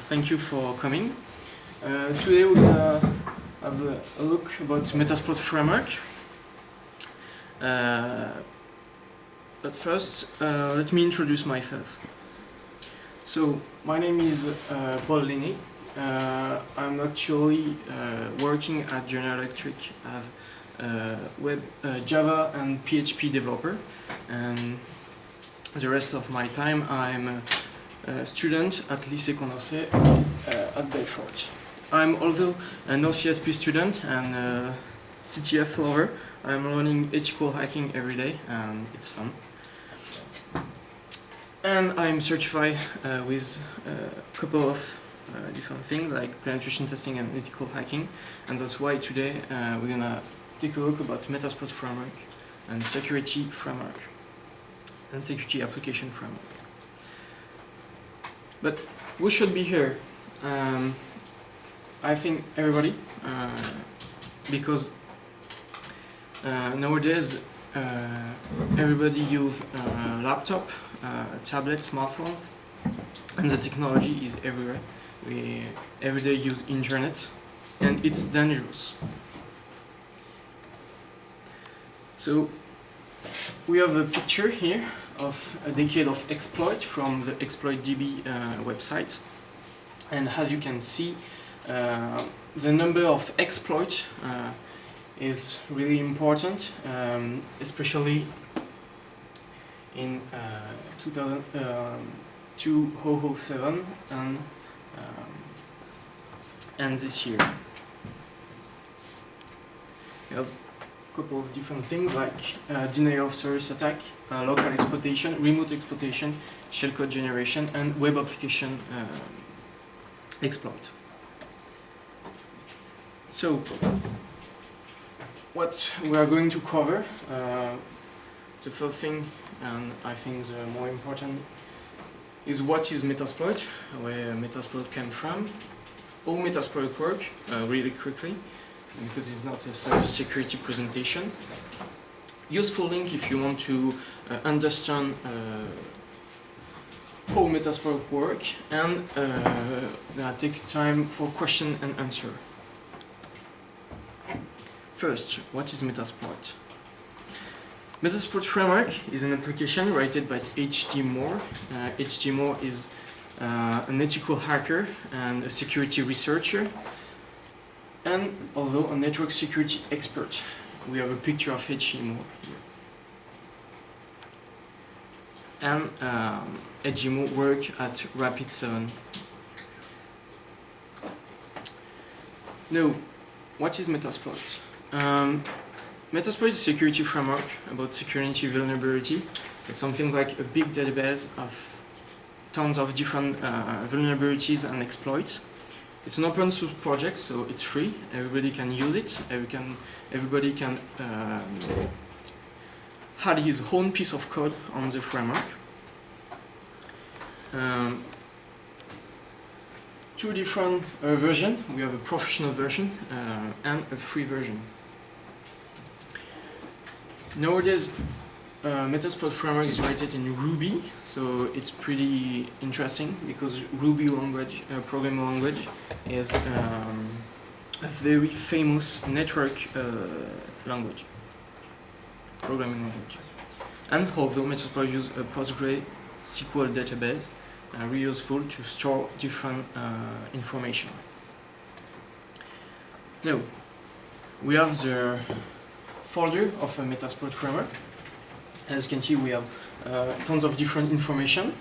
Thank you for coming. Today we're gonna have a look about Metasploit framework. But first, let me introduce myself. So, my name is Paul Lenné. I'm actually working at General Electric as web Java and PHP developer, and the rest of my time I'm a student at Lycée Condorcet at Belfort. I'm also an OCSP student and a CTF lover. I'm learning ethical hacking every day and it's fun. And I'm certified with a couple of different things like penetration testing and ethical hacking, and that's why today we're gonna take a look about Metasploit framework and security framework and security application framework. But who should be here? I think everybody, because nowadays everybody uses laptop, tablet, smartphone, and the technology is everywhere. We every day use internet, and it's dangerous. So we have a picture here of a decade of exploit from the ExploitDB website, and as you can see, the number of exploits is really important, especially in 2007 and this year. We have a couple of different things like denial of service attack, local exploitation, remote exploitation, shellcode generation, and web application exploit. So, what we are going to cover, the first thing, and I think the more important, is what is Metasploit, where Metasploit came from, how Metasploit work, really quickly, because it's not a cybersecurity presentation. Useful link if you want to understand how Metasploit work, and take time for question and answer. First, what is Metasploit? Metasploit framework is an application written by H.D. Moore. H.D. Moore is an ethical hacker and a security researcher, and although a network security expert. We have a picture of H.D. Moore here. And H.D. Moore worked at Rapid7. Now, what is Metasploit? Metasploit is a security framework about security vulnerability. It's something like a big database of tons of different vulnerabilities and exploits. It's an open source project, so it's free. Everybody can use it. Everybody can add his own piece of code on the framework. Two different versions. We have a professional version and a free version. Nowadays, Metasploit framework is written in Ruby, so it's pretty interesting because Ruby language, programming language, is a very famous network language, programming language. And although Metasploit uses a PostgreSQL database, really useful to store different information. Now, we have the folder of a Metasploit framework. As you can see, we have tons of different information.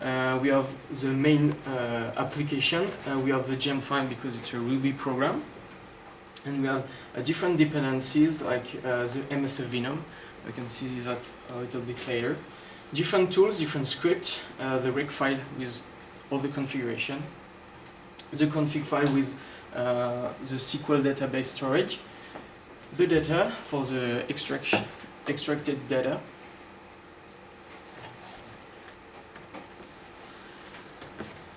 We have the main application, we have the gem file because it's a Ruby program, and we have different dependencies like the MSF Venom. You can see that a little bit later. Different tools, different scripts, the rec file with all the configuration, the config file with the SQL database storage, the data for the extracted data,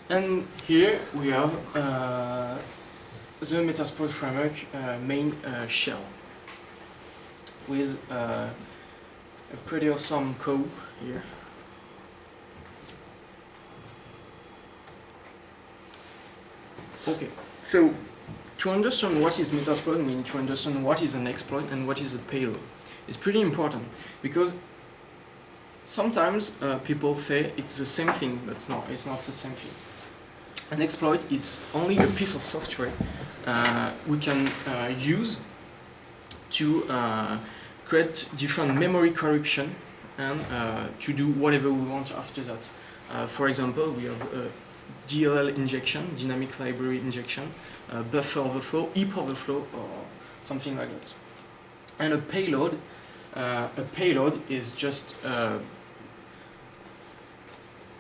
and here we have the Metasploit framework main shell with a pretty awesome code here. Okay, so to understand what is Metasploit, we need to understand what is an exploit and what is a payload. It's pretty important because sometimes people say it's the same thing, but it's not the same thing. An exploit is only a piece of software we can use to create different memory corruption and to do whatever we want after that. For example, we have DLL injection, dynamic library injection, buffer overflow, heap overflow, or something like that. And a payload is just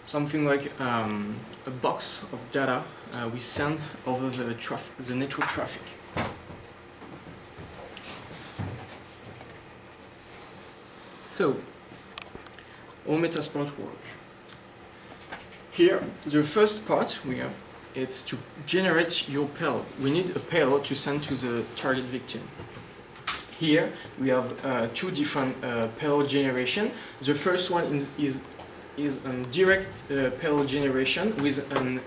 something like a box of data we send over the network traffic. So, how Metasploit work? Here, the first part we have, it's to generate your payload. We need a payload to send to the target victim. Here we have two different payload generation. The first one is a direct payload generation with a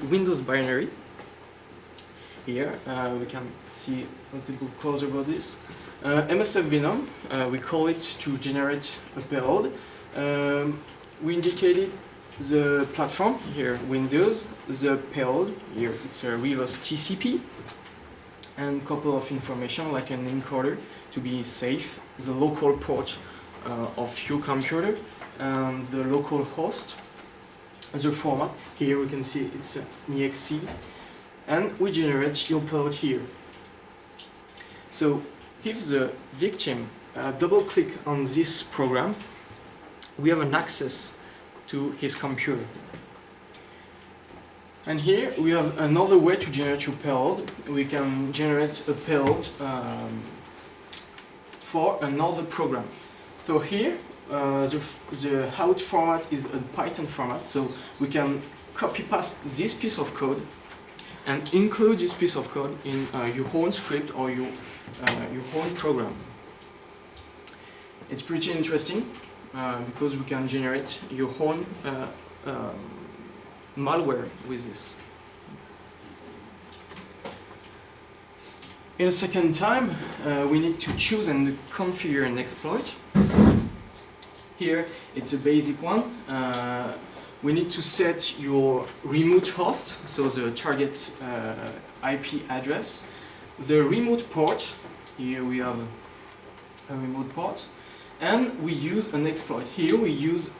Windows binary. Here we can see a little bit closer about this. MSF Venom, we call it to generate a payload. We indicated the platform, here Windows, the payload, here it's a reverse TCP, and a couple of information like an encoder to be safe, the local port of your computer, and the local host, the format, here we can see it's an exe, and we generate your payload here. So if the victim double click on this program, we have an access to his computer. And here we have another way to generate your payload. We can generate a payload for another program. So here the out format is a Python format, so we can copy paste this piece of code and include this piece of code in your own script or your own program. It's pretty interesting because we can generate your own malware with this. In a second time, we need to choose and configure an exploit. Here, it's a basic one. We need to set your remote host, so the target IP address, the remote port. Here we have a remote port, and we use an exploit. Here we use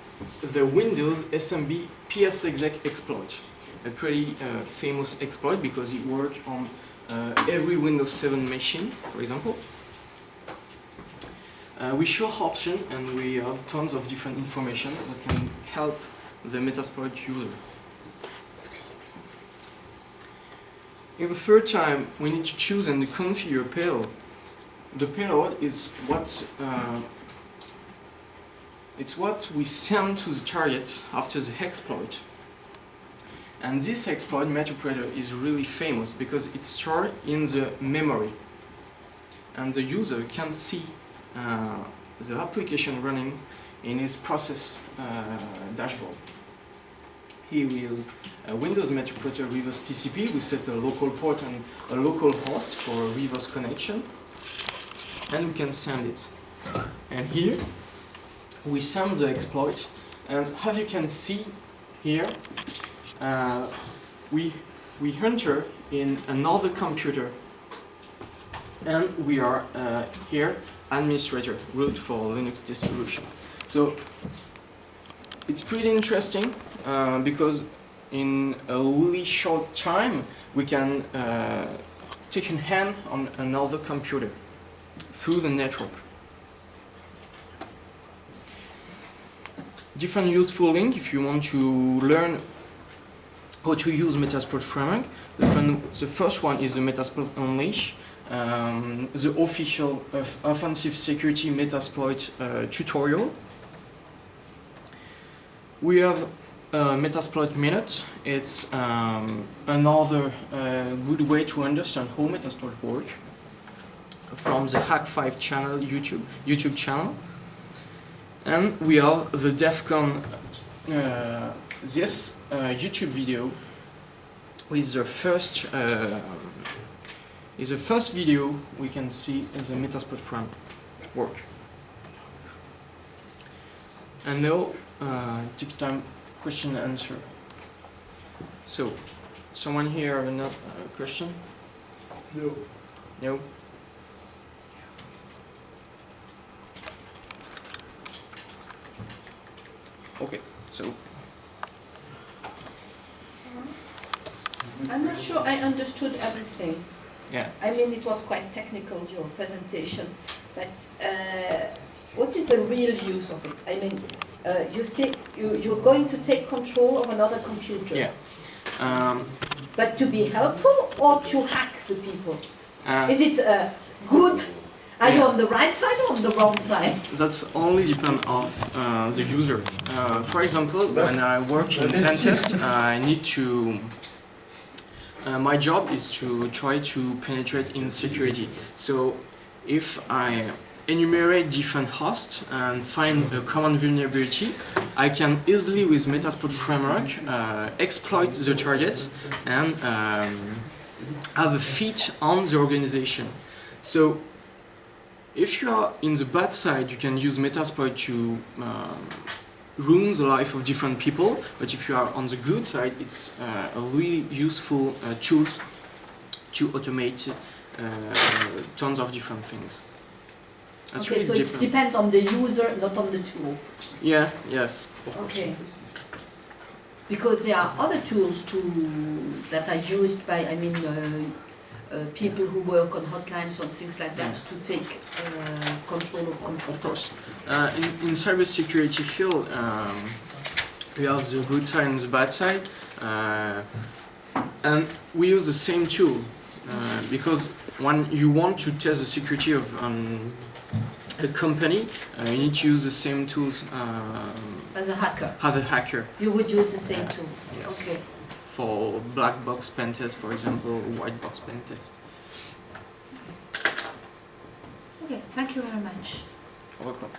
the Windows SMB PSExec exploit, a pretty famous exploit because it works on every Windows 7 machine, for example. We show option and we have tons of different information that can help the Metasploit user. In the third time, we need to choose and configure payload. The payload is what we send to the target after the exploit. And this exploit Metapredator is really famous because it's stored in the memory. And the user can see the application running in his process dashboard. Here we use Windows Metapredator reverse TCP. We set a local port and a local host for a reverse connection, and we can send it. And here we send the exploit, and as you can see here, we enter in another computer, and we are here administrator, root for Linux distribution. So it's pretty interesting because in a really short time we can take a hand on another computer through the network. Different useful link if you want to learn how to use Metasploit framework. The first one is the Metasploit Unleash, the official offensive security Metasploit tutorial. We have Metasploit Minute. It's another good way to understand how Metasploit works from the Hack5 channel, YouTube channel. And we have the DEF CON, this YouTube video with the first video we can see is the Metasploit framework. And now take time question and answer. So, someone here have a question? No. No? Okay, so I'm not sure I understood everything. yeah. I mean, it was quite technical, your presentation, but what is the real use of it? I mean, you say you're going to take control of another computer. Yeah. But to be helpful or to hack the people? Uh, Is it good? Are you Yeah. on the right side or on the wrong side? That's only depend of the user. For example, when I work in pen test, I need to. My job is to try to penetrate in security. So, if I enumerate different hosts and find a common vulnerability, I can easily, with Metasploit framework, exploit the targets and have a fit on the organization. So, if you are in the bad side, you can use Metasploit to ruin the life of different people. But if you are on the good side, it's a really useful tool to automate tons of different things. That's Okay, really so it different. depends on the user, not on the tool. Yeah. Yes. Of course. Okay. Because there are other tools that are used by, I mean, people who work on hotlines or things like that to take control of computers. Of course. In cybersecurity field, we have the good side and the bad side, and we use the same tool because when you want to test the security of a company, you need to use the same tools As a hacker, as a hacker. you would use the same tools. Yes. Okay. For black box pen test, for example, white box pen test. Okay, thank you very much. Welcome.